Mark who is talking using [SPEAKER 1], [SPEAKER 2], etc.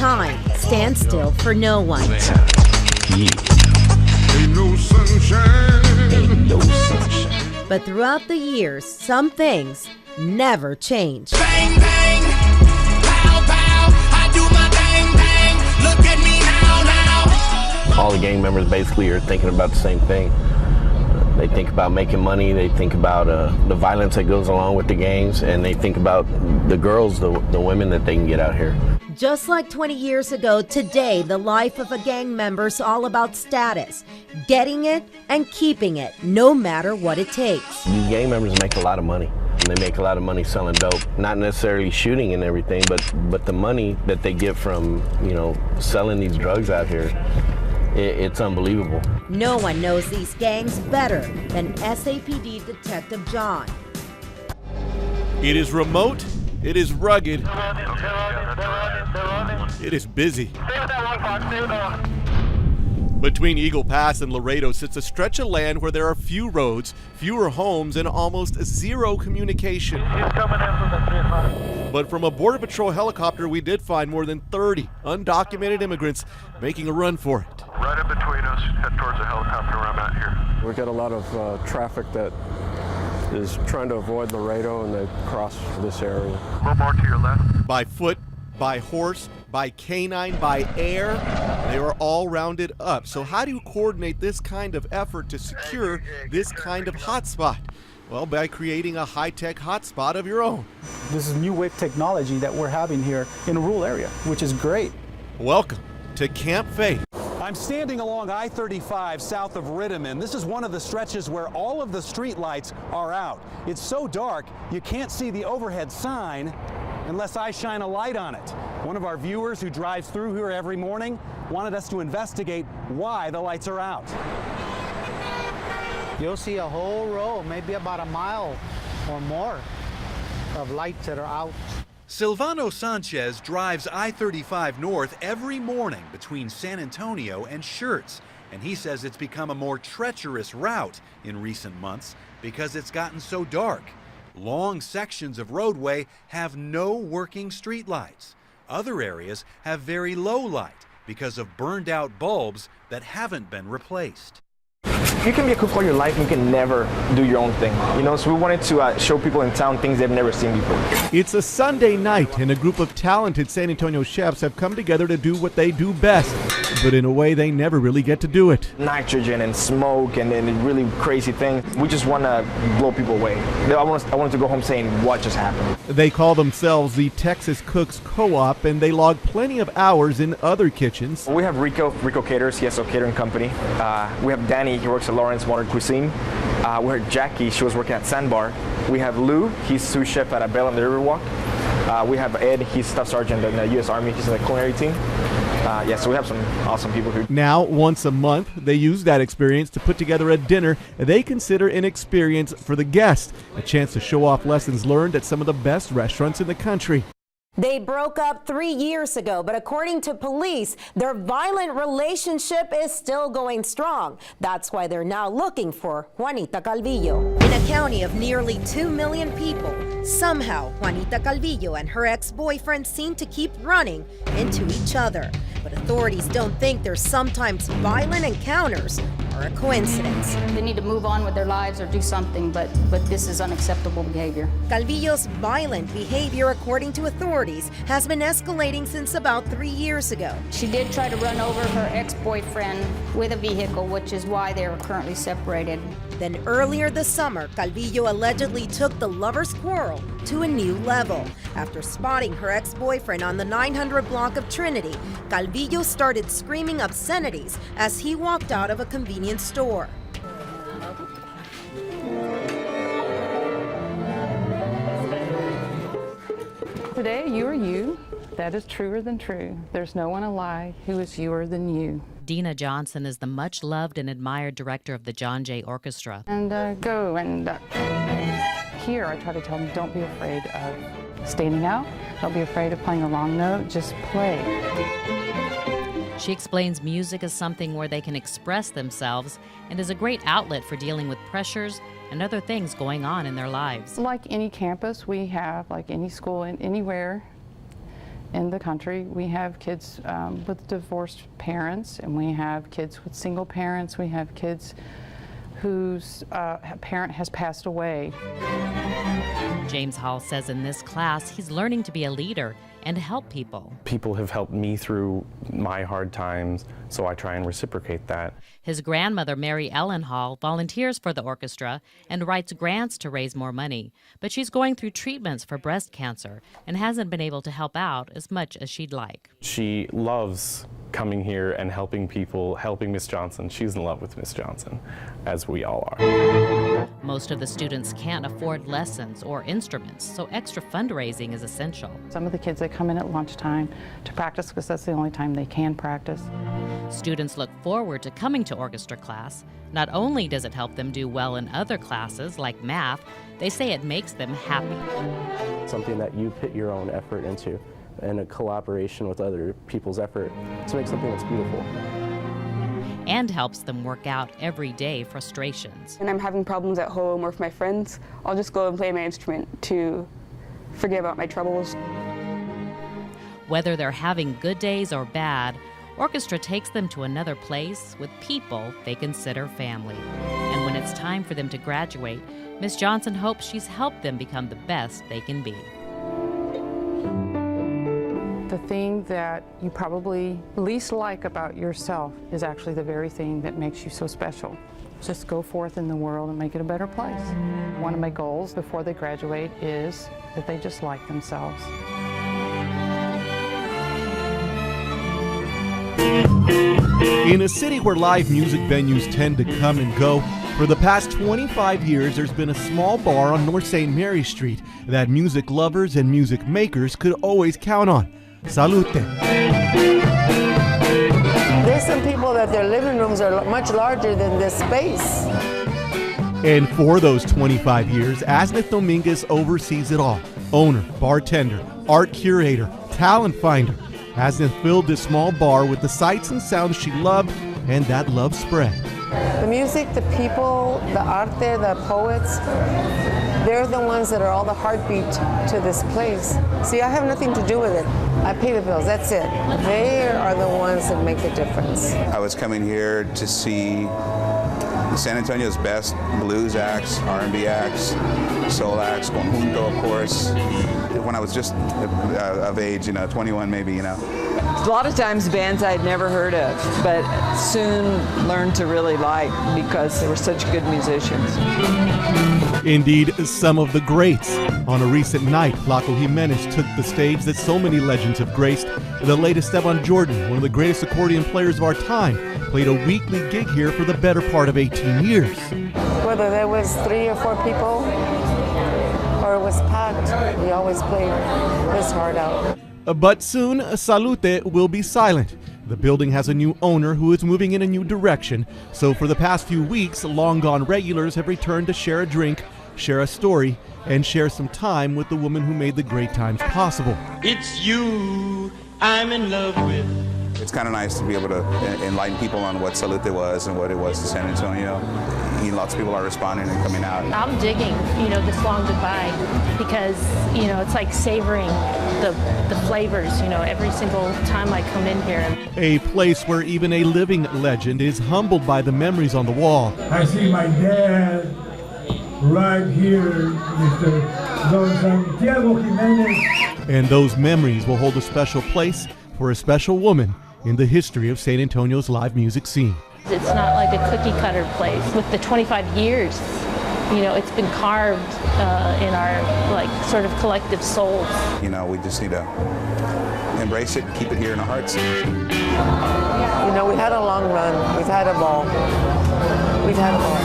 [SPEAKER 1] Time stands still for no one.
[SPEAKER 2] Ain't no sunshine.
[SPEAKER 3] Ain't no sunshine.
[SPEAKER 1] But throughout the years, some things never change.
[SPEAKER 4] Bang, bang, pow, pow, I do my bang, bang, look at me now.
[SPEAKER 5] All the gang members basically are thinking about the same thing. They think about making money, they think about the violence that goes along with the gangs, and they think about the girls, the women that they can get out here.
[SPEAKER 1] Just like 20 years ago, today the life of a gang member is all about status, getting it and keeping it, no matter what it takes.
[SPEAKER 5] These gang members make a lot of money. They make a lot of money selling dope, not necessarily shooting and everything, but the money that they get from, selling these drugs out here, it's unbelievable.
[SPEAKER 1] No one knows these gangs better than SAPD Detective John.
[SPEAKER 6] It is remote, it is rugged, it is busy. Between Eagle Pass and Laredo sits a stretch of land where there are few roads, fewer homes, and almost zero communication. But from a Border Patrol helicopter, we did find more than 30 undocumented immigrants making a run for it.
[SPEAKER 7] Right in between us, head towards the helicopter where I'm at here.
[SPEAKER 8] We get a lot of traffic that is trying to avoid Laredo, and they cross this area.
[SPEAKER 7] A little more to your left.
[SPEAKER 6] By foot, by horse, by canine, by air, they are all rounded up. So how do you coordinate this kind of effort to secure this kind of hotspot? Well, by creating a high-tech hotspot of your own.
[SPEAKER 9] This is new wave technology that we're having here in a rural area, which is great.
[SPEAKER 6] Welcome to Camp Faith.
[SPEAKER 10] I'm standing along I-35 south of Rittiman. This is one of the stretches where all of the street lights are out. It's so dark you can't see the overhead sign unless I shine a light on it. One of our viewers who drives through here every morning wanted us to investigate why the lights are out.
[SPEAKER 11] You'll see a whole row, maybe about a mile or more, of lights that are out.
[SPEAKER 12] Silvano Sanchez drives I-35 north every morning between San Antonio and Schertz, and he says it's become a more treacherous route in recent months because it's gotten so dark. Long sections of roadway have no working streetlights. Other areas have very low light because of burned out bulbs that haven't been replaced.
[SPEAKER 3] You can be a cook all your life and you can never do your own thing. So we wanted to show people in town things they've never seen before.
[SPEAKER 6] It's a Sunday night and a group of talented San Antonio chefs have come together to do what they do best, but in a way they never really get to do it.
[SPEAKER 3] Nitrogen and smoke and really crazy things. We just want to blow people away. I wanted to go home saying what just happened.
[SPEAKER 6] They call themselves the Texas Cooks Co-op, and they log plenty of hours in other kitchens.
[SPEAKER 3] We have Rico Caters, he has a catering company. We have Danny, he works at Lawrence Modern Cuisine. We have Jackie, she was working at Sandbar. We have Lou, he's sous chef at Bell on the Riverwalk. We have Ed, he's staff sergeant in the U.S. Army, he's in the culinary team. So we have some awesome people here.
[SPEAKER 6] Now, once a month, they use that experience to put together a dinner they consider an experience for the guests, a chance to show off lessons learned at some of the best restaurants in the country.
[SPEAKER 1] They broke up 3 years ago, but according to police, their violent relationship is still going strong. That's why they're now looking for Juanita Calvillo. In a county of nearly 2 million people, somehow Juanita Calvillo and her ex-boyfriend seem to keep running into each other. But authorities don't think their sometimes violent encounters are a coincidence.
[SPEAKER 13] They need to move on with their lives or do something, but this is unacceptable behavior.
[SPEAKER 1] Calvillo's violent behavior, according to authorities, has been escalating since about 3 years ago.
[SPEAKER 13] She did try to run over her ex-boyfriend with a vehicle, which is why they are currently separated.
[SPEAKER 1] Then earlier this summer, Calvillo allegedly took the lovers' quarrel to a new level. After spotting her ex-boyfriend on the 900 block of Trinity, Calvillo started screaming obscenities as he walked out of a convenience store.
[SPEAKER 14] Today, you are you. That is truer than true. There's no one alive who is youer than you.
[SPEAKER 15] Dina Johnson is the much-loved and admired director of the John Jay Orchestra.
[SPEAKER 14] And go and here I try to tell them, don't be afraid of standing out. Don't be afraid of playing a wrong note. Just play.
[SPEAKER 15] She explains music is something where they can express themselves and is a great outlet for dealing with pressures and other things going on in their lives.
[SPEAKER 14] Like any campus we have, like any school and anywhere, in the country. We have kids with divorced parents, and we have kids with single parents. We have kids whose parent has passed away.
[SPEAKER 15] James Hall says in this class he's learning to be a leader and help people.
[SPEAKER 16] People have helped me through my hard times, so I try and reciprocate that.
[SPEAKER 15] His grandmother, Mary Ellen Hall, volunteers for the orchestra and writes grants to raise more money. But she's going through treatments for breast cancer and hasn't been able to help out as much as she'd like.
[SPEAKER 16] She loves coming here and helping people, helping Miss Johnson. She's in love with Miss Johnson, as we all are.
[SPEAKER 15] Most of the students can't afford lessons or instruments, so extra fundraising is essential.
[SPEAKER 14] Some of the kids, they come in at lunchtime to practice because that's the only time they can practice.
[SPEAKER 15] Students look forward to coming to orchestra class. Not only does it help them do well in other classes like math, they say it makes them happy.
[SPEAKER 17] Something that you put your own effort into, and a collaboration with other people's effort to make something that's beautiful.
[SPEAKER 15] And helps them work out everyday frustrations.
[SPEAKER 18] When I'm having problems at home or with my friends, I'll just go and play my instrument to forget about my troubles.
[SPEAKER 15] Whether they're having good days or bad, orchestra takes them to another place with people they consider family. And when it's time for them to graduate, Miss Johnson hopes she's helped them become the best they can be.
[SPEAKER 14] The thing that you probably least like about yourself is actually the very thing that makes you so special. Just go forth in the world and make it a better place. One of my goals before they graduate is that they just like themselves.
[SPEAKER 6] In a city where live music venues tend to come and go, for the past 25 years there's been a small bar on North St. Mary Street that music lovers and music makers could always count on. Salute.
[SPEAKER 19] There's some people that their living rooms are much larger than this space.
[SPEAKER 6] And for those 25 years, Asnith Dominguez oversees it all. Owner, bartender, art curator, talent finder. Asnith filled this small bar with the sights and sounds she loved, and that love spread.
[SPEAKER 19] The music, the people, the arte, the poets, they're the ones that are all the heartbeat to this place. See, I have nothing to do with it. I pay the bills, that's it. They are the ones that make the difference.
[SPEAKER 20] I was coming here to see San Antonio's best blues acts, R&B acts, soul acts, conjunto, of course. When I was just of age, 21 maybe,
[SPEAKER 21] A lot of times bands I'd never heard of, but soon learned to really like because they were such good musicians.
[SPEAKER 6] Indeed, some of the greats. On a recent night, Flaco Jimenez took the stage that so many legends have graced. The latest Esteban Jordan, one of the greatest accordion players of our time, played a weekly gig here for the better part of 18 years.
[SPEAKER 19] Whether there was 3 or 4 people or it was packed, he always played his heart out.
[SPEAKER 6] But soon, Salute will be silent. The building has a new owner who is moving in a new direction, so for the past few weeks, long-gone regulars have returned to share a drink, share a story, and share some time with the woman who made the great times possible.
[SPEAKER 4] It's you I'm in love with.
[SPEAKER 20] It's kind of nice to be able to enlighten people on what Salute was and what it was to San Antonio. Lots of people are responding and coming out.
[SPEAKER 22] I'm digging, this long goodbye because, it's like savoring the flavors, every single time I come in here.
[SPEAKER 6] A place where even a living legend is humbled by the memories on the wall.
[SPEAKER 23] I see my dad right here, Mr. Don Santiago Jimenez.
[SPEAKER 6] And those memories will hold a special place for a special woman in the history of San Antonio's live music scene.
[SPEAKER 22] It's not like a cookie cutter place. With the 25 years, it's been carved in our sort of collective souls.
[SPEAKER 20] We just need to embrace it and keep it here in our hearts.
[SPEAKER 19] We had a long run. We've had a ball. We've had a ball.